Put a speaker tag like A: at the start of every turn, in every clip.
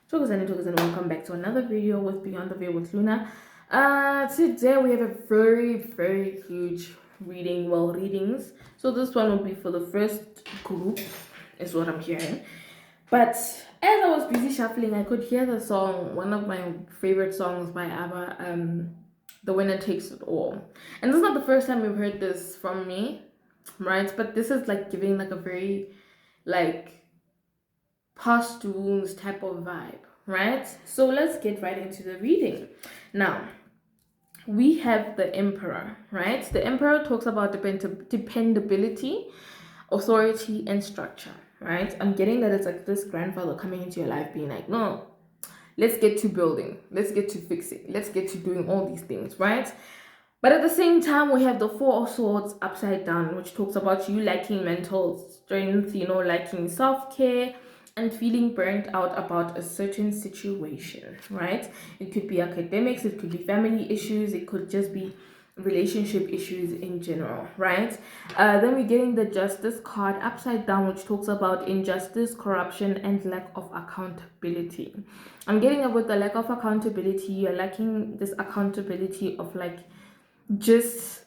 A: Talkers and welcome back to another video with Beyond the Veil with Luna. Today we have a very huge readings. So this one will be for the first group, is what I'm hearing. But as I was busy shuffling, I could hear the song, one of my favorite songs by ABBA, The Winner Takes It All. And this is not the first time you've heard this from me, right? But this is like giving like a very like past wounds type of vibe, right? So let's get right into the reading. Now, we have the Emperor, right? The Emperor talks about dependability, authority, and structure, right? I'm getting that it's like this grandfather coming into your life being like, no, let's get to building, let's get to fixing, let's get to doing all these things, right? But at the same time, we have the Four of Swords upside down, which talks about you lacking mental strength, lacking self-care, and feeling burnt out about a certain situation, right? It could be academics, it could be family issues, it could just be relationship issues in general, right? Then we're getting the Justice card upside down, which talks about injustice, corruption, and lack of accountability. I'm getting it with the lack of accountability. You're lacking this accountability of like just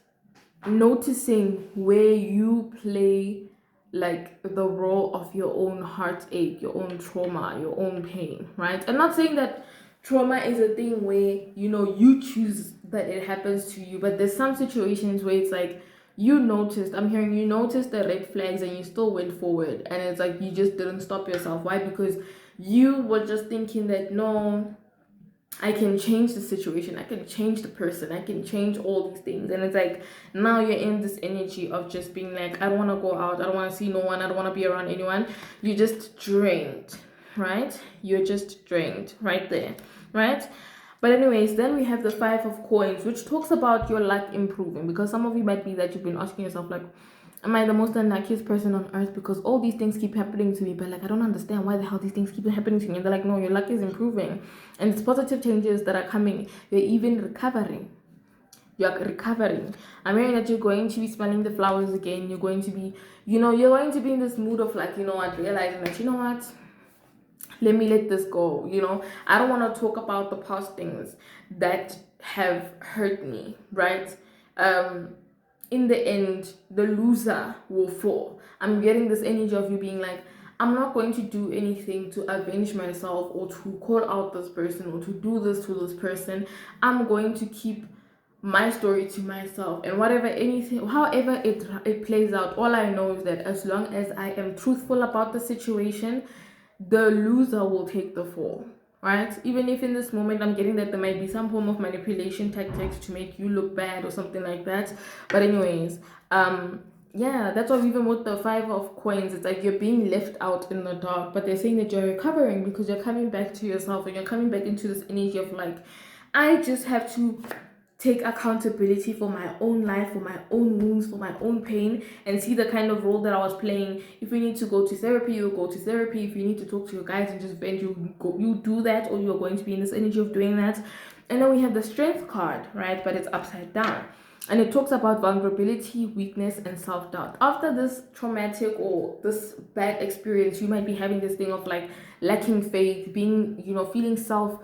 A: noticing where you play like the role of your own heartache, your own trauma, your own pain, right? I'm not saying that trauma is a thing where you choose that it happens to you, but there's some situations where it's like you noticed the red flags and you still went forward, and it's like you just didn't stop yourself. Why? Because you were just thinking that no, I can change the situation, I can change the person, I can change all these things. And it's like now you're in this energy of just being like, I don't want to go out, I don't want to see no one, I don't want to be around anyone. You're just drained, right? You're just drained right there, right? But anyways, then we have the Five of Coins, which talks about your luck improving, because some of you might be that you've been asking yourself like, am I the most unluckiest person on earth because all these things keep happening to me, but like I don't understand why the hell these things keep happening to me. And they're like, no, your luck is improving, and it's positive changes that are coming. You're even recovering. You're recovering. I'm hearing that you're going to be smelling the flowers again. You're going to be, you're going to be in this mood of like, realizing that, let me let this go. I don't want to talk about the past things that have hurt me, right? In the end, the loser will fall. I'm getting this energy of you being like, I'm not going to do anything to avenge myself or to call out this person or to do this to this person. I'm going to keep my story to myself, and however it plays out, all I know is that as long as I am truthful about the situation, the loser will take the fall, right? Even if in this moment I'm getting that there might be some form of manipulation tactics to make you look bad or something like that. But anyways, yeah, that's why even with the Five of Coins, it's like you're being left out in the dark, but they're saying that you're recovering because you're coming back to yourself and you're coming back into this energy of like, I just have to take accountability for my own life, for my own wounds, for my own pain, and see the kind of role that I was playing. If you need to go to therapy, you'll go to therapy. If you need to talk to your guys and just vent, you do that, or you're going to be in this energy of doing that. And then we have the Strength card, right? But it's upside down. And it talks about vulnerability, weakness, and self-doubt. After this traumatic or this bad experience, you might be having this thing of like lacking faith, being, feeling self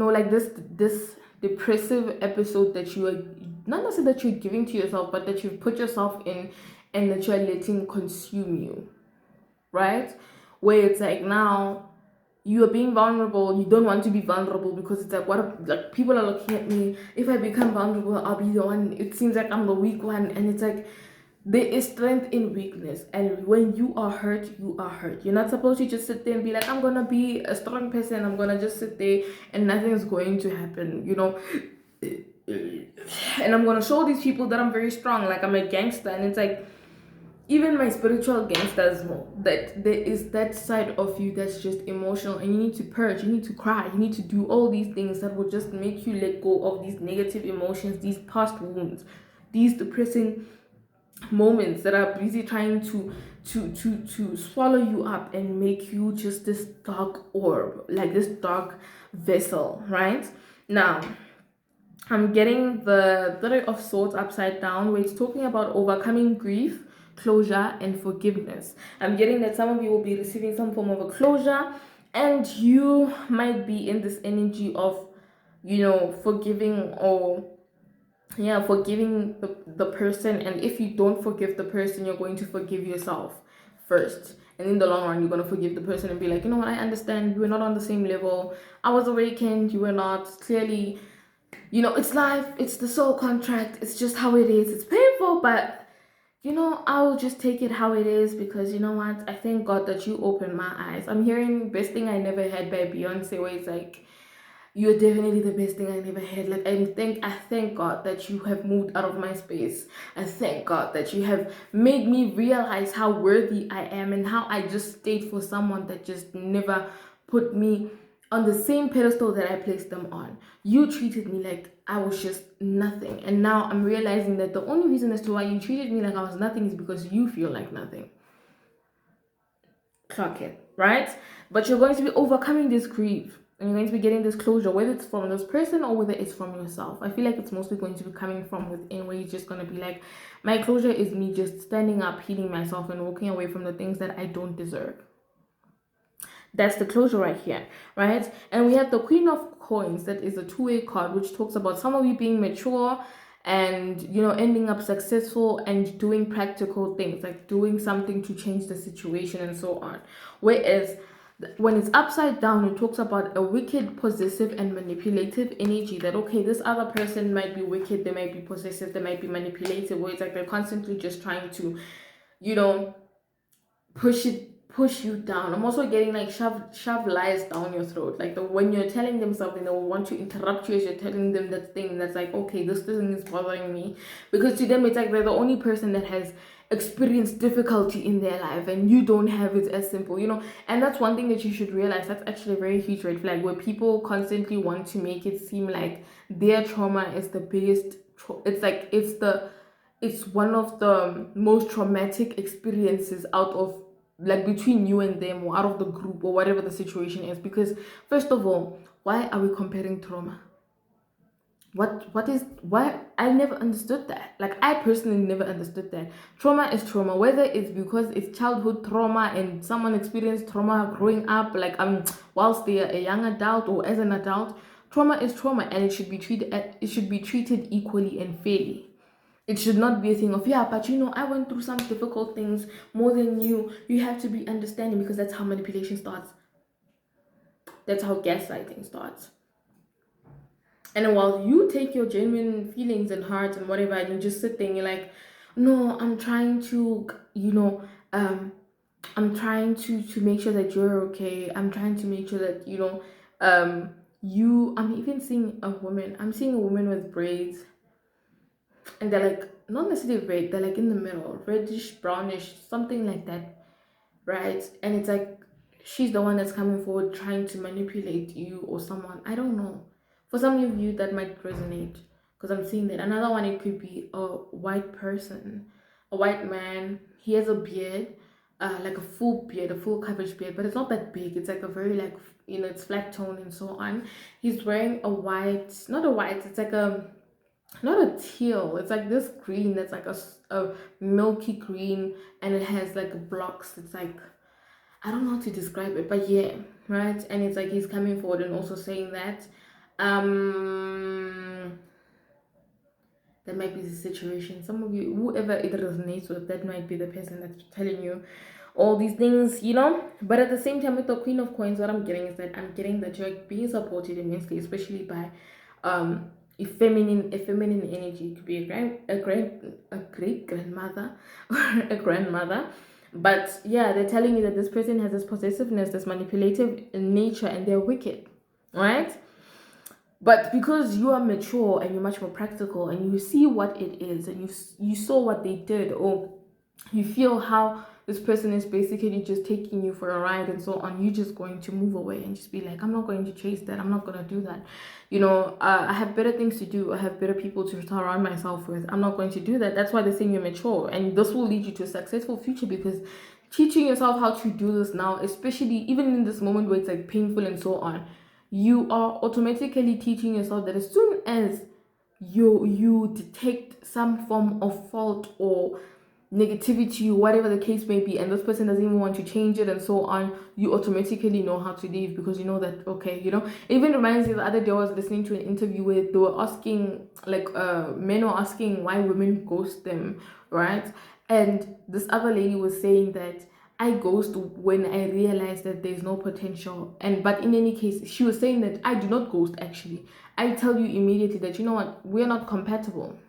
A: like this depressive episode that you are not necessarily that you're giving to yourself, but that you've put yourself in, and that you're letting consume you, right? Where it's like now you are being vulnerable, you don't want to be vulnerable because it's like, like people are looking at me, if I become vulnerable I'll be the one, it seems like I'm the weak one. And it's like there is strength in weakness, and when you are hurt, you are hurt. You're not supposed to just sit there and be like, I'm gonna be a strong person, I'm gonna just sit there and nothing's going to happen, and I'm gonna show these people that I'm very strong, like I'm a gangster. And it's like, even my spiritual gangsters know that there is that side of you that's just emotional, and you need to purge, you need to cry, you need to do all these things that will just make you let go of these negative emotions, these past wounds, these depressing moments that are busy trying to swallow you up and make you just this dark orb, like this dark vessel, right? Now I'm getting the Three of Swords upside down, where it's talking about overcoming grief, closure and forgiveness. I'm getting that some of you will be receiving some form of a closure, and you might be in this energy of, forgiving, or forgiving the person. And if you don't forgive the person, you're going to forgive yourself first, and in the long run you're going to forgive the person and be like, you know what, I understand, we were not on the same level, I was awakened, you were not. Clearly, it's life, it's the soul contract, it's just how it is, it's painful, but I'll just take it how it is, because you know what, I thank God that you opened my eyes. I'm hearing Best Thing I Never Had by Beyonce, where it's like, you're definitely the best thing I never had. Like, I thank God that you have moved out of my space. I thank God that you have made me realize how worthy I am, and how I just stayed for someone that just never put me on the same pedestal that I placed them on. You treated me like I was just nothing. And now I'm realizing that the only reason as to why you treated me like I was nothing is because you feel like nothing. Clock it, right? But you're going to be overcoming this grief, and you're going to be getting this closure, whether it's from this person or whether it's from yourself. I feel like it's mostly going to be coming from within, where you're just going to be like, my closure is me just standing up, healing myself, and walking away from the things that I don't deserve. That's the closure right here, right? And we have the Queen of Coins. That is a two-way card, which talks about some of you being mature and ending up successful and doing practical things, like doing something to change the situation and so on. Whereas when it's upside down, it talks about a wicked, possessive, and manipulative energy. That, okay, this other person might be wicked, they might be possessive, they might be manipulative, where it's like they're constantly just trying to push you down. I'm also getting like shove lies down your throat. Like, when you're telling them something, they will want to interrupt you as you're telling them that thing that's like, okay, this thing is bothering me, because to them it's like they're the only person that has experienced difficulty in their life, and you don't have it as simple, and that's one thing that you should realize. That's actually a very huge red flag, where people constantly want to make it seem like their trauma is the biggest it's one of the most traumatic experiences out of, like, between you and them, or out of the group, or whatever the situation is. Because first of all, why are we comparing trauma? Why? I never understood that. Like, I personally never understood that. Trauma is trauma, whether it's because it's childhood trauma and someone experienced trauma growing up, like whilst they're a young adult or as an adult. Trauma is trauma, and it should be treated equally and fairly. It should not be a thing of, yeah, but I went through some difficult things more than you. You have to be understanding, because that's how manipulation starts. That's how gaslighting starts. And while you take your genuine feelings and heart and whatever, and you just sit there and you're like, no, I'm trying to, I'm trying to make sure that you're okay. I'm trying to make sure that, I'm even seeing a woman. I'm seeing a woman with braids, and they're like not necessarily red, they're like in the middle, reddish, brownish, something like that, right? And it's like she's the one that's coming forward trying to manipulate you or someone. I don't know. For some of you that might resonate, because I'm seeing that. Another one, it could be a white person, a white man. He has a beard, like a full beard, a full coverage beard, but it's not that big. It's like a very, like, it's flat tone and so on. He's wearing a white, not a white, it's like not a teal, it's like this green that's like a milky green, and it has like blocks. It's like, I don't know how to describe it, but yeah, right? And it's like he's coming forward and also saying that that might be the situation. Some of you, whoever it resonates with, that might be the person that's telling you all these things, but at the same time, with the Queen of Coins, what I'm getting is that I'm getting that you're being supported immensely, especially by a feminine energy. It could be a great grandmother or a grandmother. But yeah, they're telling you that this person has this possessiveness, this manipulative nature, and they're wicked, right? But because you are mature and you're much more practical, and you see what it is, and you saw what they did, or you feel how this person is basically just taking you for a ride and so on, you're just going to move away and just be like, I'm not going to chase that, I'm not going to do that. I have better things to do, I have better people to surround myself with, I'm not going to do that. That's why they're saying you're mature, and this will lead you to a successful future, because teaching yourself how to do this now, especially even in this moment where it's like painful and so on, you are automatically teaching yourself that as soon as you detect some form of fault, or negativity, whatever the case may be, and this person doesn't even want to change it and so on, you automatically know how to leave, because you know that, okay, you know. It even reminds me, the other day I was listening to an interview where they were asking, like, men were asking why women ghost them, right? And this other lady was saying that I ghost when I realize that there's no potential. And but in any case, she was saying that I do not ghost actually. I tell you immediately that, you know what, we're not compatible.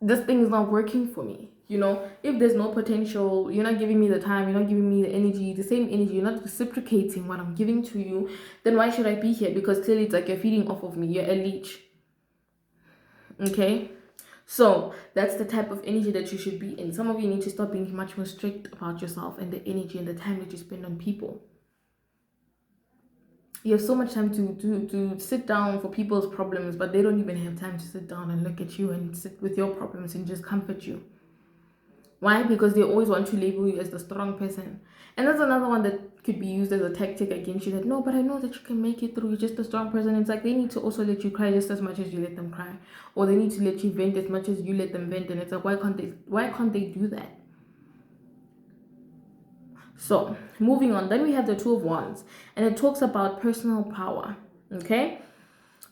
A: This thing is not working for me. You know, if there's no potential, you're not giving me the time, you're not giving me the energy, the same energy, you're not reciprocating what I'm giving to you, then why should I be here? Because clearly it's like you're feeding off of me, you're a leech. Okay? So that's the type of energy that you should be in. Some of you need to stop being much more strict about yourself and the energy and the time that you spend on people. You have so much time to sit down for people's problems, but they don't even have time to sit down and look at you and sit with your problems and just comfort you. Why? Because they always want to label you as the strong person. And that's another one that could be used as a tactic against you, that no, but I know that you can make it through, you're just a strong person. It's like they need to also let you cry just as much as you let them cry, or they need to let you vent as much as you let them vent. And it's like, why can't they do that? So moving on, then we have the Two of Wands, and it talks about personal power. Okay,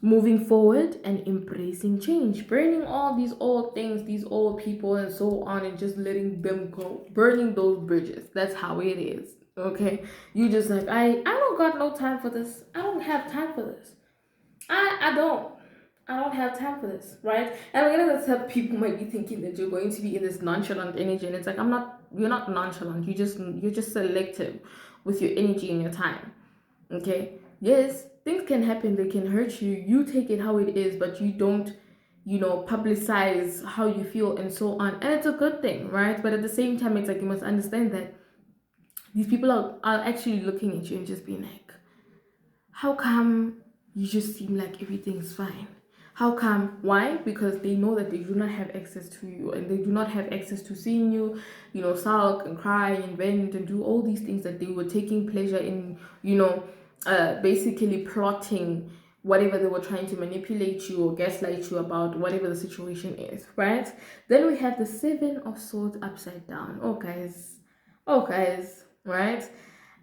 A: moving forward and embracing change, burning all these old things, these old people and so on, and just letting them go, burning those bridges. That's how it is. Okay, you just like, I don't got no time for this. I don't have time for this. I don't have time for this, right? And a lot of the time people might be thinking that you're going to be in this nonchalant energy, and it's like, you're not nonchalant. You're just selective with your energy and your time. Okay, yes, things can happen, they can hurt you, you take it how it is, but you don't, you know, publicize how you feel and so on, and it's a good thing, right? But at the same time, it's like, you must understand that these people are actually looking at you and just being like, how come you just seem like everything's fine? How come? Why? Because they know that they do not have access to you, and they do not have access to seeing you, you know, sulk and cry and vent and do all these things that they were taking pleasure in, you know, basically plotting whatever they were trying to manipulate you or gaslight you about, whatever the situation is, right? Then we have the Seven of Swords upside down. Oh guys, right?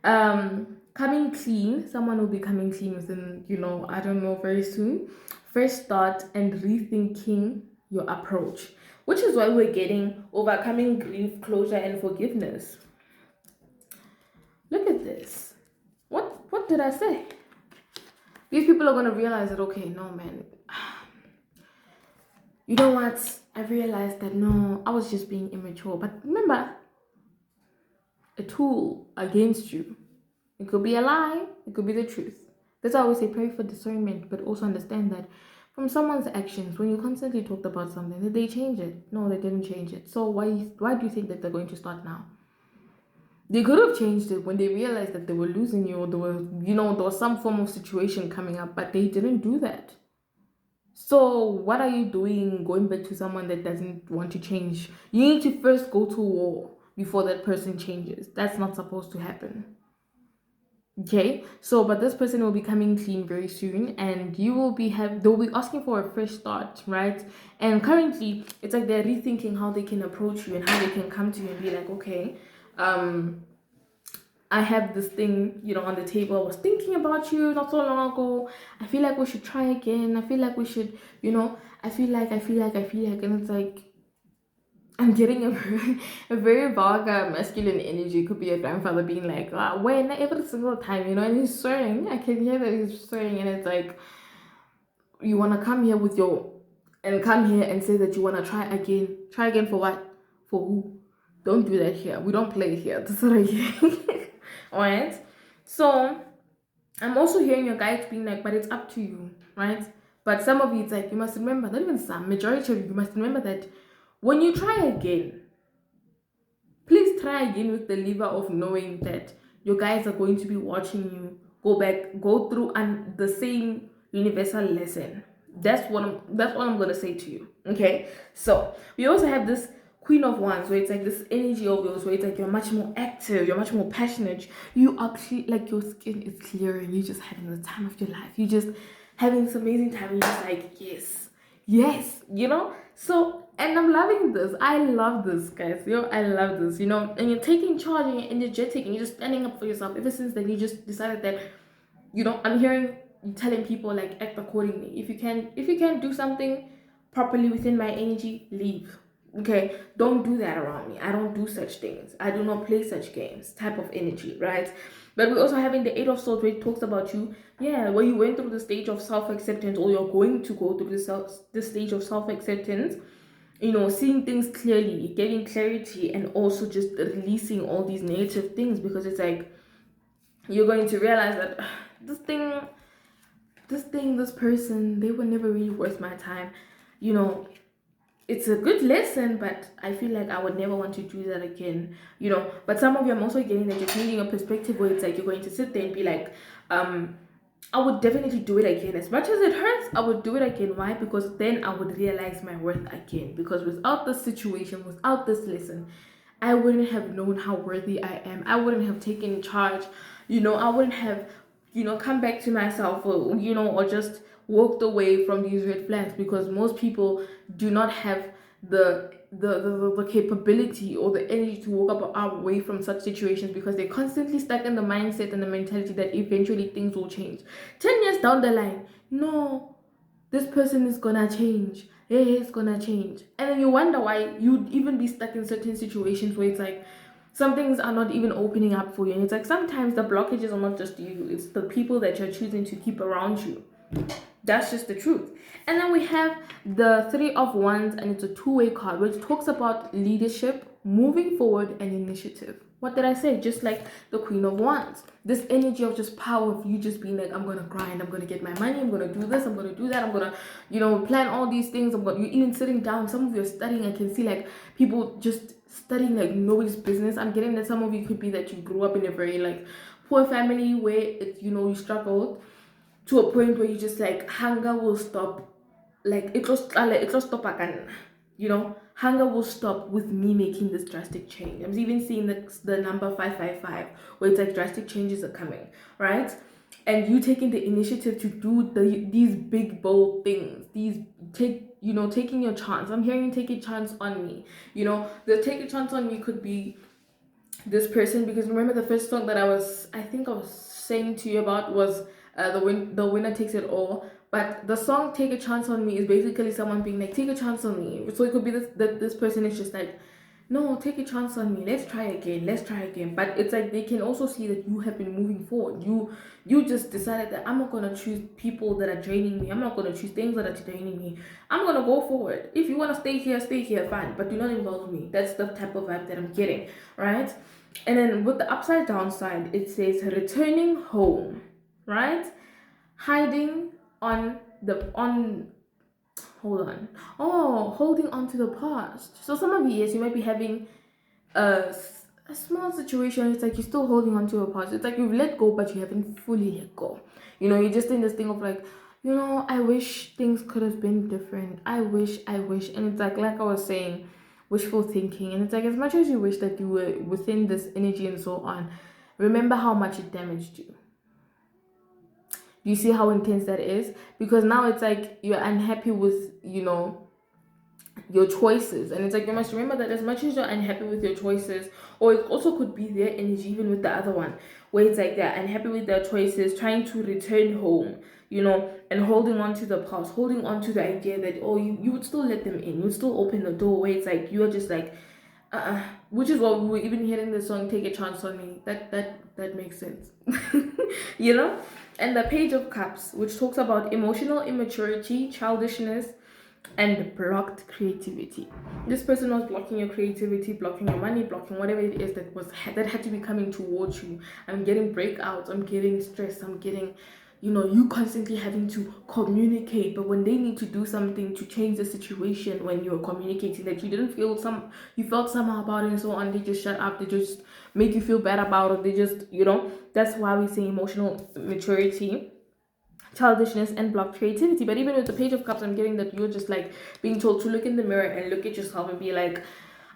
A: Coming clean, someone will be coming clean within, you know, I don't know, very soon. First start and rethinking your approach, which is why we're getting overcoming grief, closure, and forgiveness. Look at this. What did I say? These people are going to realize that, okay, no, man, you know what? I realized that, no, I was just being immature. But remember, a tool against you. It could be a lie, it could be the truth. That's why I always say, pray for discernment, but also understand that from someone's actions, when you constantly talked about something, did they change it? No, they didn't change it. So why do you think that they're going to start now? They could have changed it when they realized that they were losing you, or there was some form of situation coming up, but they didn't do that. So what are you doing going back to someone that doesn't want to change? You need to first go to war before that person changes. That's not supposed to happen. Okay, so but this person will be coming clean very soon, and you will be they'll be asking for a fresh start, right? And currently it's like they're rethinking how they can approach you and how they can come to you and be like, okay, I have this thing, you know, on the table. I was thinking about you not so long ago. I feel like we should try again. I feel like we should, you know, I feel like, and it's like, I'm getting a very vulgar masculine energy. It could be a grandfather being like, when every single time, you know, and he's swearing. I can hear that he's swearing, and it's like, you want to come here and say that you want to try again. Try again for what? For who? Don't do that here. We don't play here. That's what I hear. Alright? So, I'm also hearing your guides being like, but it's up to you, right? But some of you, it's like, you must remember, not even some, majority of you must remember that when you try again, please try again with the lever of knowing that your guys are going to be watching you go through the same universal lesson. That's what I'm gonna say to you. Okay, so we also have this Queen of Wands, where it's like this energy of yours, where it's like you're much more active, you're much more passionate, you actually, like, your skin is clearing, you're just having the time of your life, you're just having this amazing time, you're just like, yes, you know. So And I'm loving this. I love this, guys. I love this. And you're taking charge and you're energetic and you're just standing up for yourself. Ever since then, you just decided that, I'm hearing you telling people like act accordingly. If you can do something properly within my energy, leave. Okay, don't do that around me. I don't do such things. I do not play such games. Type of energy, right? But we're also having the Eight of Swords, where it talks about you. Yeah, where you went through the stage of self acceptance, or you're going to go through this stage of self acceptance. Seeing things clearly, getting clarity, and also just releasing all these negative things, because it's like you're going to realize that this person, they were never really worth my time. It's a good lesson, but I feel like I would never want to do that again. But some of you, I'm also getting that you're changing your perspective, where it's like you're going to sit there and be like, I would definitely do it again. As much as it hurts, I would do it again. Why? Because then I would realize my worth again. Because without this situation, without this lesson, I wouldn't have known how worthy I am. I wouldn't have taken charge. I wouldn't have, come back to myself, or just walked away from these red flags, because most people do not have the capability or the energy to walk up away from such situations, because they're constantly stuck in the mindset and the mentality that eventually things will change 10 years down the line. No, this person is gonna change. It's gonna change. And then you wonder why you'd even be stuck in certain situations where it's like some things are not even opening up for you. And it's like sometimes the blockages are not just you, it's the people that you're choosing to keep around you. That's just the truth. And then we have the Three of Wands, and it's a two-way card, which talks about leadership, moving forward, and initiative. What did I say? Just like the Queen of Wands. This energy of just power, of you just being like, I'm gonna grind, I'm gonna get my money, I'm gonna do this, I'm gonna do that, I'm gonna, plan all these things. You're even sitting down. Some of you are studying. I can see like people just studying like nobody's business. I'm getting that some of you could be that you grew up in a very like poor family where it, you struggled to a point where you just like hunger will stop, like it will stop again. Hunger will stop with me making this drastic change. I'm even seeing the number 555, where it's like drastic changes are coming, right? And you taking the initiative to do these big bold things, taking your chance. I'm hearing take a chance on me. The take a chance on me could be this person, because remember the first song that I was saying to you about was the winner takes it all. But the song Take a Chance on Me is basically someone being like, take a chance on me. So it could be this person is just like, no, take a chance on me, let's try again. But it's like they can also see that you have been moving forward. You just decided that I'm not going to choose people that are draining me, I'm not going to choose things that are draining me, I'm going to go forward. If you want to stay here, fine, but do not involve me. That's the type of vibe that I'm getting, right? And then with the upside down side, it says returning home, right? Hiding on hold on. Oh, holding on to the past. So some of you, yes, you might be having a small situation. It's like you're still holding on to a past. It's like you've let go, but you haven't fully let go. You're just in this thing of like, I wish things could have been different. I wish. And it's like I was saying, wishful thinking. And it's like, as much as you wish that you were within this energy and so on, remember how much it damaged you. You see how intense that is? Because now it's like you're unhappy with, your choices. And it's like you must remember that as much as you're unhappy with your choices, or it also could be their energy, even with the other one, where it's like they're unhappy with their choices, trying to return home, and holding on to the past, holding on to the idea that, oh, you would still let them in, you would still open the door, where it's like you're just like, which is what we were even hearing the song Take a Chance on Me. That makes sense. And the Page of Cups, which talks about emotional immaturity, childishness, and blocked creativity. This person was blocking your creativity, blocking your money, blocking whatever it is that had to be coming towards you. I'm getting breakouts, I'm getting stressed, I'm getting, you constantly having to communicate. But when they need to do something to change the situation, when you're communicating that you felt somehow about it and so on, they just shut up, they just make you feel bad about it, they just, that's why we say emotional maturity, childishness, and blocked creativity. But even with the Page of Cups, I'm getting that you're just like being told to look in the mirror and look at yourself and be like,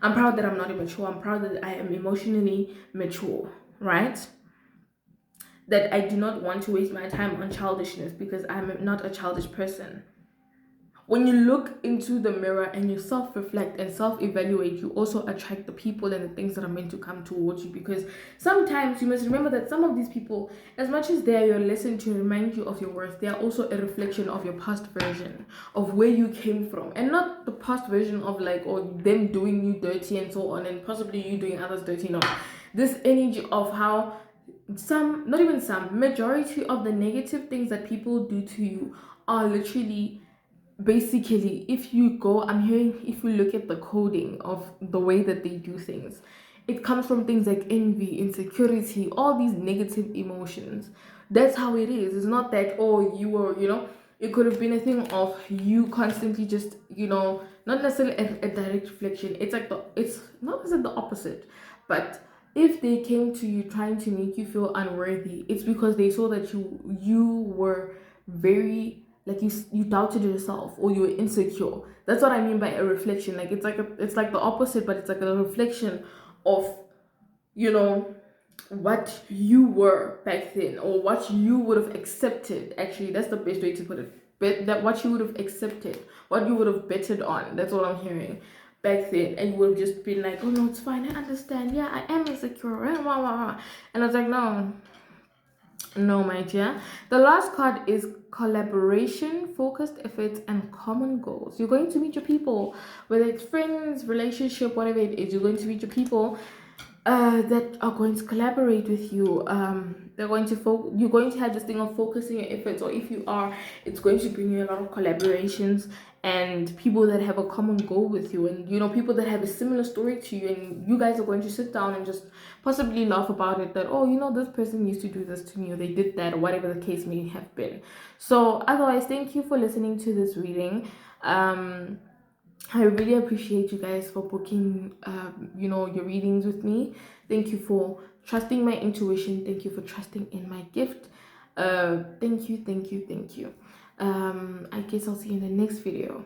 A: I'm proud that I'm not immature, I'm proud that I am emotionally mature, right? That I do not want to waste my time on childishness, because I'm not a childish person. when you look into the mirror and you self-reflect and self-evaluate, you also attract the people and the things that are meant to come towards you. Because sometimes you must remember that some of these people, as much as they are your lesson to remind you of your worth, they are also a reflection of your past version of where you came from, and not the past version of like, or them doing you dirty and so on, and possibly you doing others dirty. No, this energy of how some, not even some, majority of the negative things that people do to you are literally, basically, if you go, I'm hearing, if you look at the coding of the way that they do things, it comes from things like envy, insecurity, all these negative emotions. That's how it is. It's not that, oh, you were, it could have been a thing of you constantly just, not necessarily a direct reflection. It's like it's not necessarily the opposite, but if they came to you trying to make you feel unworthy, it's because they saw that you were very, like, you doubted yourself, or you were insecure. That's what I mean by a reflection. Like, it's like the opposite, but it's like a reflection of, you know what you were back then, or what you would have accepted. Actually, that's the best way to put it. But that what you would have accepted, what you would have betted on. That's what I'm hearing back then, and you would have just been like, oh no, it's fine, I understand, yeah, I am insecure, and I was like, no, my dear. The last card is collaboration, focused efforts, and common goals. You're going to meet your people, whether it's friends, relationship, whatever it is. You're going to meet your people that are going to collaborate with you. They're going to you're going to have this thing of focusing your efforts, or if you are, it's going to bring you a lot of collaborations and people that have a common goal with you, and people that have a similar story to you, and you guys are going to sit down and just possibly laugh about it, that, oh, this person used to do this to me, or they did that, or whatever the case may have been. So otherwise, thank you for listening to this reading. I really appreciate you guys for booking, your readings with me. Thank you for trusting my intuition. Thank you for trusting in my gift. Thank you. I guess I'll see you in the next video.